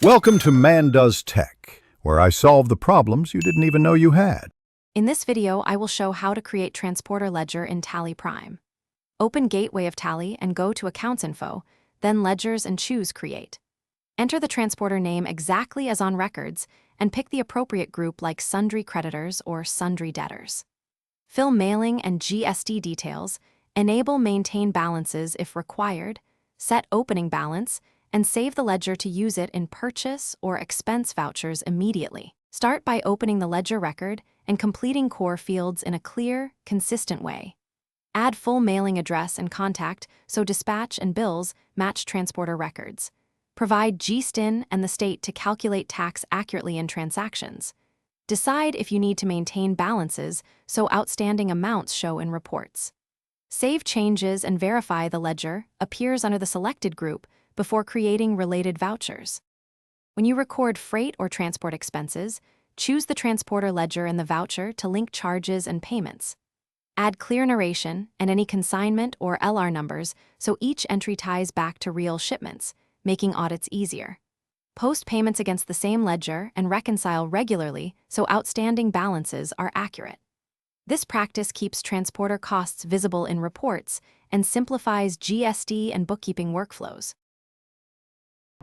Welcome to Man Does Tech, where I solve the problems you didn't even know you had. In this video, I will show how to create transporter ledger in Tally Prime. Open Gateway of Tally and go to Accounts Info, then Ledgers and choose Create. Enter the transporter name exactly as on records and pick the appropriate group like Sundry Creditors or Sundry Debtors. Fill mailing and GST details, enable Maintain Balances if required, set opening balance, and save the ledger to use it in purchase or expense vouchers immediately. Start by opening the ledger record and completing core fields in a clear, consistent way. Add full mailing address and contact so dispatch and bills match transporter records. Provide GSTIN and the state to calculate tax accurately in transactions. Decide if you need to maintain balances so outstanding amounts show in reports. Save changes and verify the ledger appears under the selected group before creating related vouchers. When you record freight or transport expenses, choose the transporter ledger in the voucher to link charges and payments. Add clear narration and any consignment or LR numbers so each entry ties back to real shipments, making audits easier. Post payments against the same ledger and reconcile regularly so outstanding balances are accurate. This practice keeps transporter costs visible in reports and simplifies GST and bookkeeping workflows.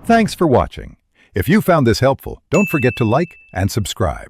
Thanks for watching. If you found this helpful, don't forget to like and subscribe.